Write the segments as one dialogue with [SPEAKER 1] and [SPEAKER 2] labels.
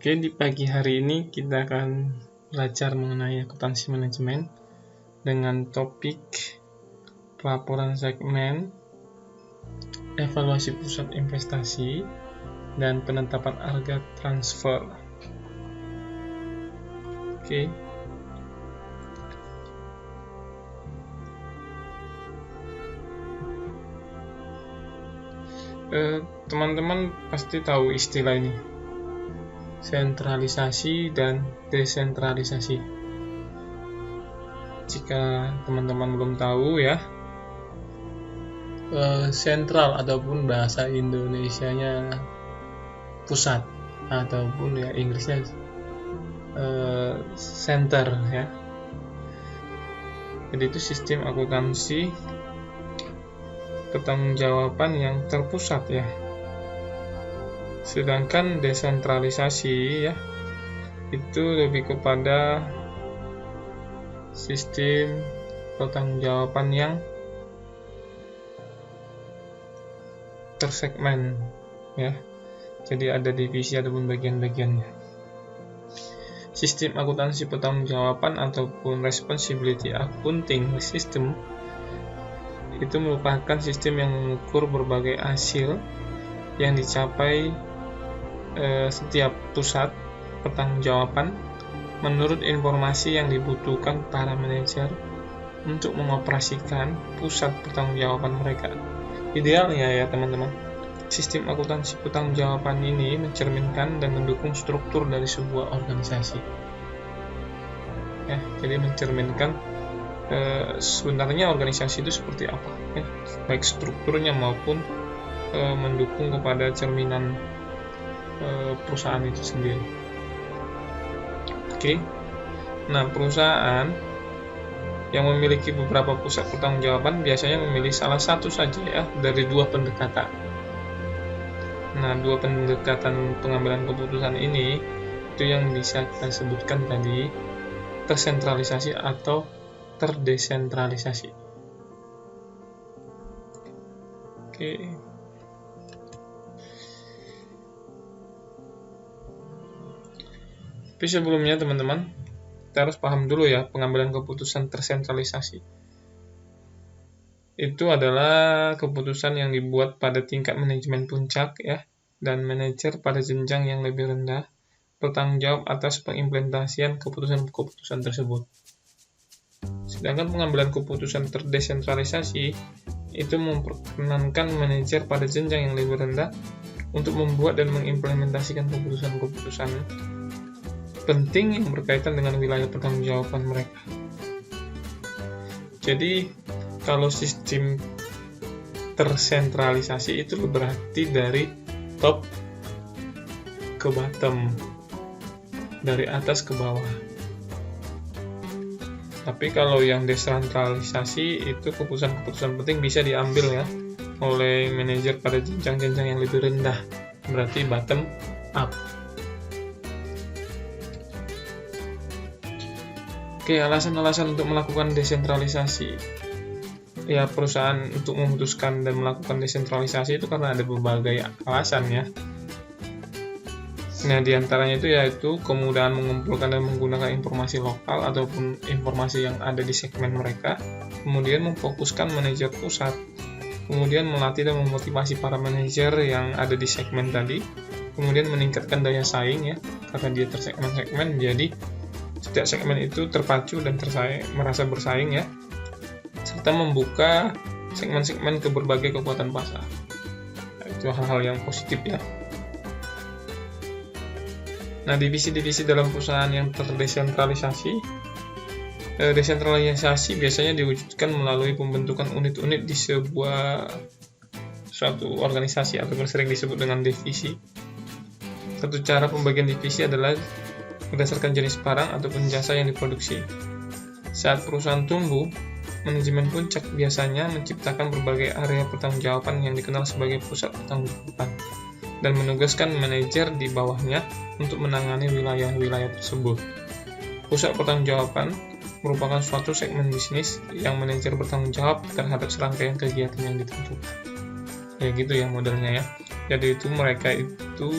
[SPEAKER 1] Oke, di pagi hari ini kita akan belajar mengenai akuntansi manajemen dengan topik pelaporan segmen, evaluasi pusat investasi, dan penetapan harga transfer. Oke. Teman-teman pasti tahu istilah ini, sentralisasi dan desentralisasi. Jika teman-teman belum tahu ya, sentral ataupun bahasa Indonesianya pusat, ataupun ya Inggrisnya center ya. Jadi itu sistem akuntansi pertanggungjawaban yang terpusat ya. Sedangkan desentralisasi ya, itu lebih kepada sistem pertanggungjawaban yang tersegmen ya. Jadi ada divisi ataupun bagian-bagiannya. Sistem akuntansi pertanggungjawaban ataupun responsibility accounting system itu merupakan sistem yang mengukur berbagai hasil yang dicapai setiap pusat pertanggungjawaban menurut informasi yang dibutuhkan para manajer untuk mengoperasikan pusat pertanggungjawaban mereka. Idealnya ya teman-teman, sistem akuntansi pertanggungjawaban ini mencerminkan dan mendukung struktur dari sebuah organisasi. Ya, jadi mencerminkan sebenarnya organisasi itu seperti apa ya, baik strukturnya maupun mendukung kepada cerminan perusahaan itu sendiri. Oke. Nah, perusahaan yang memiliki beberapa pusat pertanggungjawaban biasanya memilih salah satu saja ya dari dua pendekatan. Nah, dua pendekatan pengambilan keputusan ini itu yang bisa kita sebutkan tadi, tersentralisasi atau terdesentralisasi. Oke. Tapi sebelumnya teman-teman, kita harus paham dulu ya, pengambilan keputusan tersentralisasi. Itu adalah keputusan yang dibuat pada tingkat manajemen puncak ya, dan manajer pada jenjang yang lebih rendah bertanggung jawab atas pengimplementasian keputusan-keputusan tersebut. Sedangkan pengambilan keputusan terdesentralisasi itu memperkenankan manajer pada jenjang yang lebih rendah untuk membuat dan mengimplementasikan keputusan-keputusan penting yang berkaitan dengan wilayah pertanggungjawaban mereka. Jadi, kalau sistem tersentralisasi itu berarti dari top ke bottom, dari atas ke bawah. Tapi kalau yang desentralisasi itu keputusan-keputusan penting bisa diambil ya oleh manajer pada jenjang-jenjang yang lebih rendah, berarti bottom up. Oke, alasan-alasan untuk melakukan desentralisasi. Ya, perusahaan untuk memutuskan dan melakukan desentralisasi itu karena ada berbagai alasan ya. Nah, diantaranya itu yaitu kemudahan mengumpulkan dan menggunakan informasi lokal ataupun informasi yang ada di segmen mereka, kemudian memfokuskan manajer pusat, kemudian melatih dan memotivasi para manajer yang ada di segmen tadi, kemudian meningkatkan daya saing ya, karena dia tersegmen-segmen, jadi setiap segmen itu terpacu dan merasa bersaing ya, serta membuka segmen-segmen ke berbagai kekuatan pasar. Nah, itu hal-hal yang positif ya. Nah, divisi-divisi dalam perusahaan yang terdesentralisasi, desentralisasi biasanya diwujudkan melalui pembentukan unit-unit di suatu organisasi ataupun sering disebut dengan divisi. Satu cara pembagian divisi adalah berdasarkan jenis barang ataupun jasa yang diproduksi. Saat perusahaan tumbuh, manajemen puncak biasanya menciptakan berbagai area pertanggungjawaban yang dikenal sebagai pusat pertanggungjawaban dan menugaskan manajer di bawahnya untuk menangani wilayah-wilayah tersebut. Pusat pertanggungjawaban merupakan suatu segmen bisnis yang manajer bertanggung jawab terhadap serangkaian kegiatan yang ditentukan. Ya gitu ya modelnya ya. Jadi itu mereka itu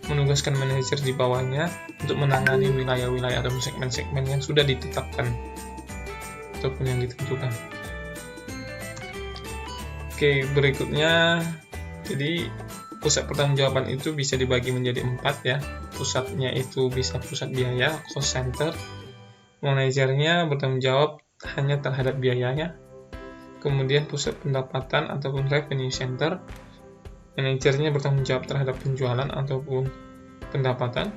[SPEAKER 1] menugaskan manajer di bawahnya untuk menangani wilayah-wilayah atau segmen-segmen yang sudah ditetapkan ataupun yang ditentukan. Oke, berikutnya, jadi pusat pertanggungjawaban itu bisa dibagi menjadi 4 ya. Pusatnya itu bisa pusat biaya, cost center. Manajernya bertanggung jawab hanya terhadap biayanya. Kemudian pusat pendapatan ataupun revenue center. Manajernya bertanggung jawab terhadap penjualan ataupun pendapatan.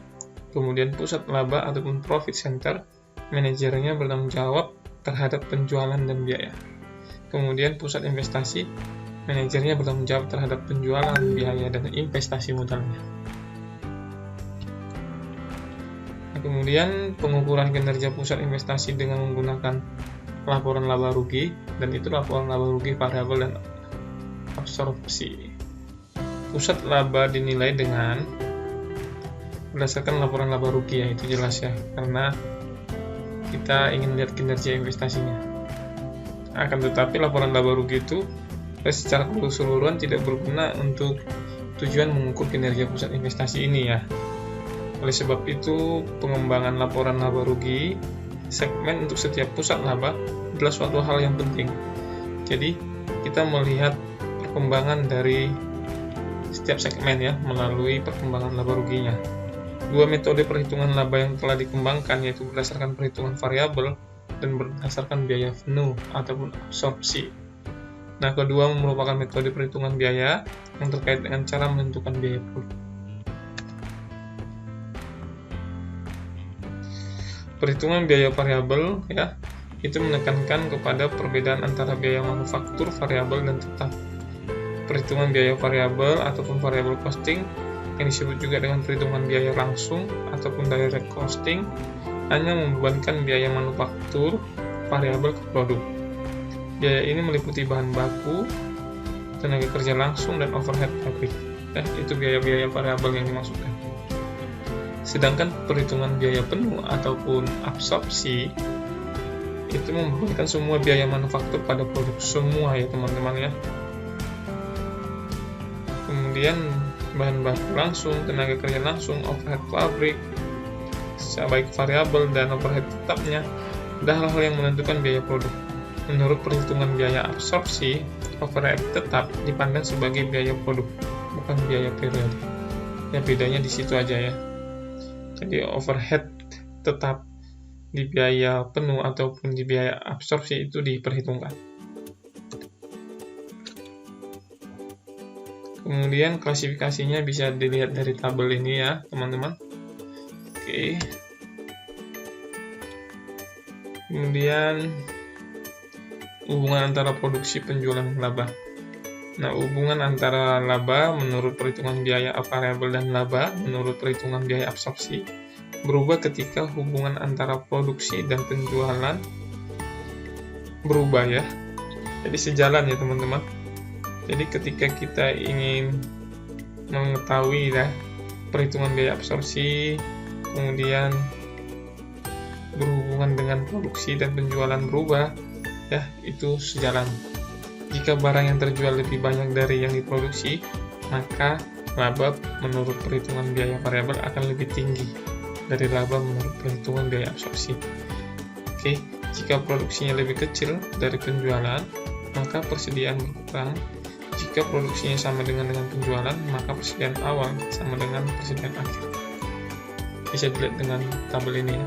[SPEAKER 1] Kemudian pusat laba ataupun profit center. Manajernya bertanggung jawab terhadap penjualan dan biaya. Kemudian pusat investasi. Manajernya bertanggung jawab terhadap penjualan, biaya, dan investasi modalnya. Kemudian pengukuran kinerja pusat investasi dengan menggunakan laporan laba rugi, dan itu laporan laba rugi variabel dan absorpsi. Pusat laba dinilai dengan berdasarkan laporan laba rugi, ya itu jelas ya, karena kita ingin lihat kinerja investasinya. Akan tetapi laporan laba rugi itu secara keseluruhan tidak berguna untuk tujuan mengukur kinerja pusat investasi ini ya. Oleh sebab itu, pengembangan laporan laba rugi segmen untuk setiap pusat laba adalah suatu hal yang penting. Jadi, kita melihat perkembangan dari setiap segmen ya, melalui perkembangan laba ruginya. Dua metode perhitungan laba yang telah dikembangkan, yaitu berdasarkan perhitungan variabel dan berdasarkan biaya penuh ataupun absorpsi. Nah, kedua merupakan metode perhitungan biaya yang terkait dengan cara menentukan biaya produk. Perhitungan biaya variabel ya, itu menekankan kepada perbedaan antara biaya manufaktur variabel dan tetap. Perhitungan biaya variabel ataupun variable costing yang disebut juga dengan perhitungan biaya langsung ataupun direct costing hanya membebankan biaya manufaktur variabel ke produk. Biaya ini meliputi bahan baku, tenaga kerja langsung, dan overhead pabrik. Ya, itu biaya-biaya variabel yang dimaksudkan. Sedangkan perhitungan biaya penuh ataupun absorpsi itu membebankan semua biaya manufaktur pada produk semua ya teman-teman ya. Kemudian bahan baku langsung, tenaga kerja langsung, overhead pabrik, baik variabel dan overhead tetapnya, adalah hal yang menentukan biaya produk. Menurut perhitungan biaya absorpsi, overhead tetap dipandang sebagai biaya produk, bukan biaya periode. Ya, bedanya di situ aja ya. Jadi overhead tetap di biaya penuh ataupun di biaya absorpsi itu diperhitungkan. Kemudian klasifikasinya bisa dilihat dari tabel ini ya, teman-teman. Oke. Kemudian hubungan antara produksi, penjualan, dan laba. Nah, hubungan antara laba menurut perhitungan biaya variabel dan laba menurut perhitungan biaya absorpsi berubah ketika hubungan antara produksi dan penjualan berubah ya. Jadi sejalan ya teman-teman. Jadi ketika kita ingin mengetahui ya perhitungan biaya absorpsi kemudian berhubungan dengan produksi dan penjualan berubah ya, itu sejalan. Jika barang yang terjual lebih banyak dari yang diproduksi, maka laba menurut perhitungan biaya variabel akan lebih tinggi dari laba menurut perhitungan biaya absorpsi. Oke, jika produksinya lebih kecil dari penjualan, maka persediaan berkurang. Jika produksinya sama dengan penjualan, maka persediaan awal sama dengan persediaan akhir. Bisa dilihat dengan tabel ini ya.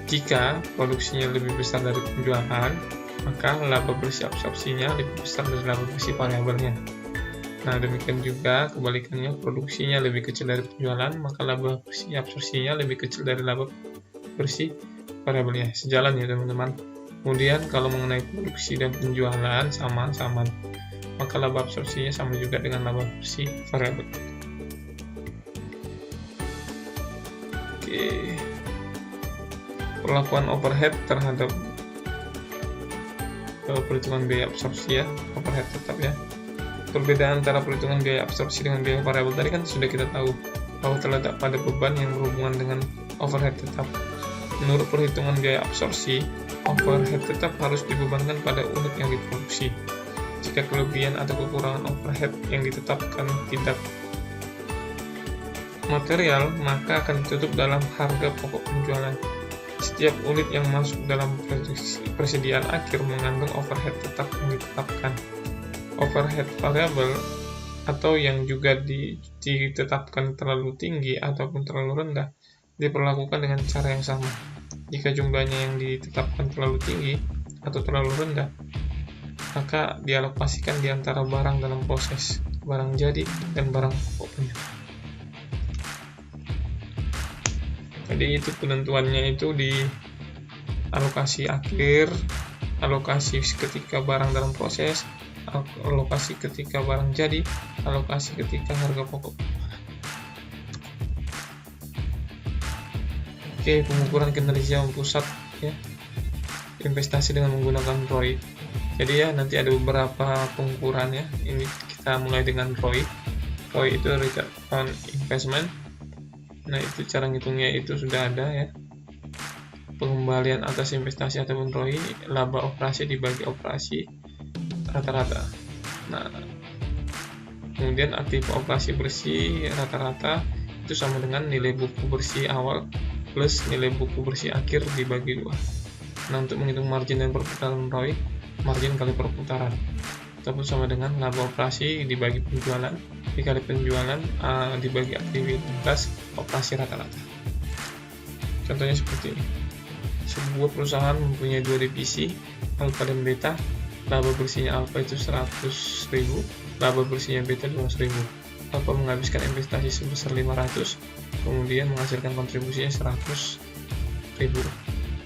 [SPEAKER 1] Jika produksinya lebih besar dari penjualan, maka laba bersih absorpsinya lebih besar dari laba bersih variabelnya. Nah, demikian juga kebalikannya, produksinya lebih kecil dari penjualan, maka laba bersih absorpsinya lebih kecil dari laba bersih variabelnya. Sejalan ya teman-teman. Kemudian kalau mengenai produksi dan penjualan sama-sama, maka laba absorpsinya sama juga dengan laba bersih variabel. Oke. Perlakuan overhead terhadap perhitungan biaya absorpsi ya, overhead tetap ya. Perbedaan antara perhitungan biaya absorpsi dengan biaya variabel tadi kan sudah kita tahu bahwa terletak pada beban yang berhubungan dengan overhead tetap. Menurut perhitungan biaya absorpsi, overhead tetap harus dibebankan pada unit yang diproduksi. Jika kelebihan atau kekurangan overhead yang ditetapkan tidak material, maka akan ditutup dalam harga pokok penjualan. Setiap unit yang masuk dalam persediaan akhir mengandung overhead tetap yang ditetapkan. Overhead variabel atau yang juga ditetapkan terlalu tinggi ataupun terlalu rendah diperlakukan dengan cara yang sama. Jika jumlahnya yang ditetapkan terlalu tinggi atau terlalu rendah, maka dialokasikan di antara barang dalam proses, barang jadi, dan barang pokok penjualan. Jadi itu penentuannya itu di alokasi akhir, alokasi ketika barang dalam proses, alokasi ketika barang jadi, alokasi ketika harga pokok. Oke, pengukuran kinerja pusat ya, investasi dengan menggunakan ROI. Jadi ya nanti ada beberapa pengukuran ya. Ini kita mulai dengan ROI. ROI itu return on investment. Nah, itu cara ngitungnya itu sudah ada ya. Pengembalian atas investasi ataupun ROI, laba operasi dibagi operasi rata-rata. Nah, kemudian aktiva operasi bersih rata-rata itu sama dengan nilai buku bersih awal plus nilai buku bersih akhir dibagi 2. Nah, untuk menghitung margin dan perputaran ROI, margin kali perputaran ataupun sama dengan laba operasi dibagi penjualan dikali penjualan dibagi aktivitas operasi rata-rata. Contohnya seperti ini. Sebuah perusahaan mempunyai 2 divisi, alfa dan beta. Laba bersihnya alfa itu 100.000, laba bersihnya beta 200.000. Alfa menghabiskan investasi sebesar 500, kemudian menghasilkan kontribusinya 100.000.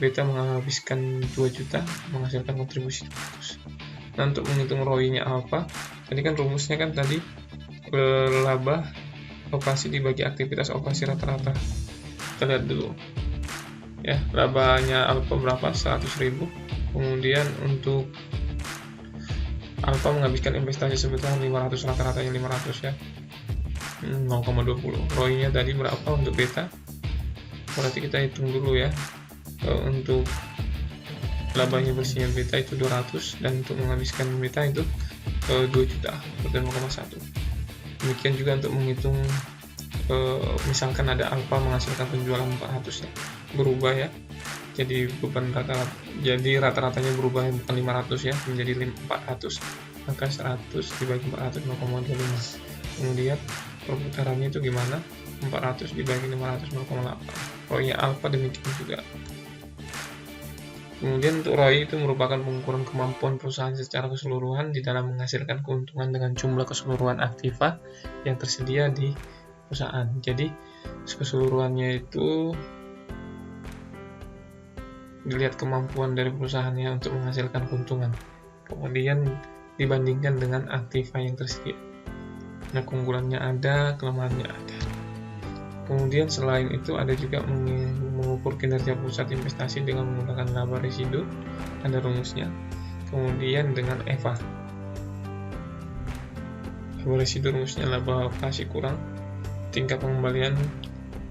[SPEAKER 1] Beta menghabiskan 2 juta, menghasilkan kontribusi 200. Nah, untuk menghitung ROI-nya alfa, tadi kan rumusnya kan tadi laba operasi dibagi aktivitas operasi rata-rata. Kita lihat dulu ya, labanya alfa berapa? 100.000. Kemudian untuk alfa menghabiskan investasi sebesar 500, rata-ratanya 500 ya, 0,20. ROI-nya tadi berapa untuk beta? Berarti kita hitung dulu ya. Untuk labanya bersihnya beta itu 200, dan untuk menghabiskan beta itu 2 juta berarti 0,1. Demikian juga untuk menghitung misalkan ada alfa menghasilkan penjualan 400 ya, berubah ya, jadi beban rata-ratanya berubah bukan 500 ya, menjadi 400, maka 100 dibagi 400 0,25. Kemudian perputarannya itu gimana? 400 dibagi 500 0,8. ROI-nya alfa demikian juga. Kemudian untuk ROI itu merupakan pengukuran kemampuan perusahaan secara keseluruhan di dalam menghasilkan keuntungan dengan jumlah keseluruhan aktiva yang tersedia di perusahaan. Jadi keseluruhannya itu dilihat kemampuan dari perusahaannya untuk menghasilkan keuntungan, kemudian dibandingkan dengan aktiva yang tersedia. Nah, keunggulannya ada, kelemahannya ada. Kemudian selain itu ada juga mengukur kinerja pusat investasi dengan menggunakan laba residu, ada rumusnya. Kemudian dengan EVA. Laba residu rumusnya laba operasi kurang tingkat pengembalian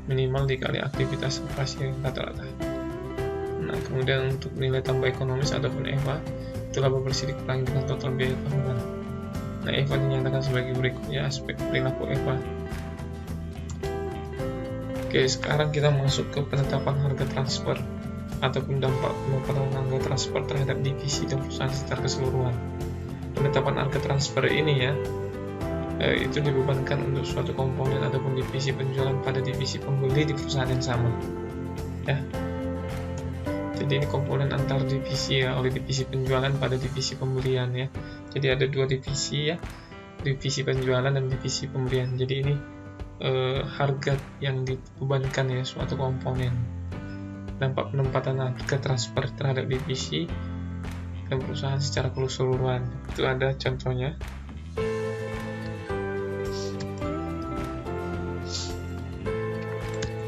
[SPEAKER 1] minimal dikali aktivitas operasi rata-rata. Nah, kemudian untuk nilai tambah ekonomis ataupun EVA itu laba bersih dikurangi dengan total biaya tahunan. Nah, EVA dinyatakan sebagai berikutnya aspek perilaku EVA. Oke, sekarang kita masuk ke penetapan harga transfer ataupun dampak penetapan harga transfer terhadap divisi dan perusahaan secara keseluruhan. Penetapan harga transfer ini ya, itu dibebankan untuk suatu komponen ataupun divisi penjualan pada divisi pembeli di perusahaan yang sama. Ya. Jadi ini komponen antar divisi ya, oleh divisi penjualan pada divisi pembelian ya. Jadi ada 2 divisi ya, divisi penjualan dan divisi pembelian. Jadi ini harga yang dibebankan ya suatu komponen. Dampak penempatan harga transfer terhadap divisi dan perusahaan secara keseluruhan. Itu ada contohnya.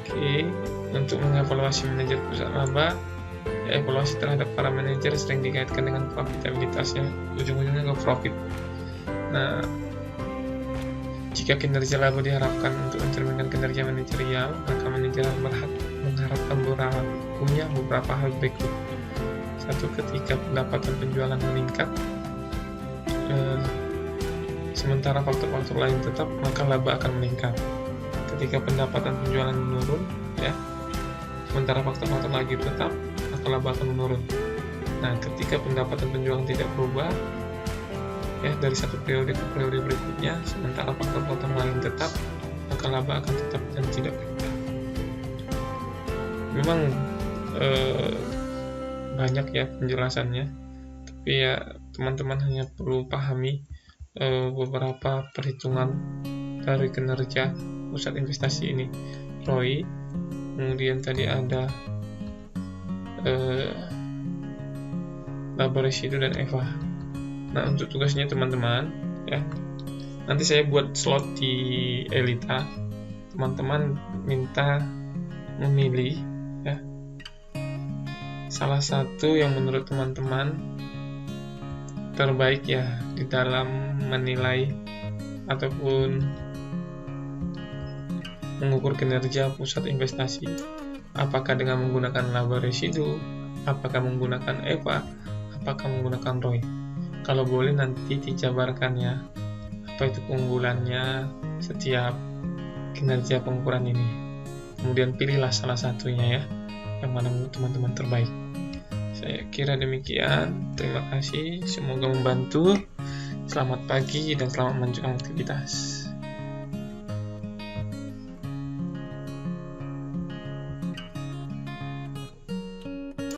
[SPEAKER 1] Oke, untuk mengevaluasi manajer pusat laba, evaluasi terhadap para manajer sering dikaitkan dengan profitabilitasnya, ujung-ujungnya ke profit. Nah, jika kinerja laba diharapkan untuk mencerminkan kinerja manajerial, maka manajer mengharapkan punya beberapa hal berikut. 1. Ketika pendapatan penjualan meningkat, sementara faktor-faktor lain tetap, maka laba akan meningkat. ketika pendapatan penjualan menurun, ya, sementara faktor-faktor lagi tetap, maka laba akan menurun. Nah, ketika pendapatan penjualan tidak berubah, ya, dari satu periode ke periode berikutnya, sementara faktor-faktor lain tetap, maka laba akan tetap dan tidak berubah. Memang banyak ya penjelasannya, tapi ya teman-teman hanya perlu pahami beberapa perhitungan dari kinerja pusat investasi ini. ROI, kemudian tadi ada laba residu dan EVA. Nah, untuk tugasnya teman-teman, ya, nanti saya buat slot di Elita. Teman-teman minta memilih, ya, salah satu yang menurut teman-teman terbaik ya di dalam menilai ataupun mengukur kinerja pusat investasi. Apakah dengan menggunakan laba residu, apakah menggunakan EVA, apakah menggunakan ROI. Kalau boleh nanti dijabarkan ya, apa itu keunggulannya setiap kinerja pengukuran ini. Kemudian pilihlah salah satunya ya, yang mana menurut teman-teman terbaik. Saya kira demikian. Terima kasih, semoga membantu. Selamat pagi dan selamat melanjutkan aktivitas.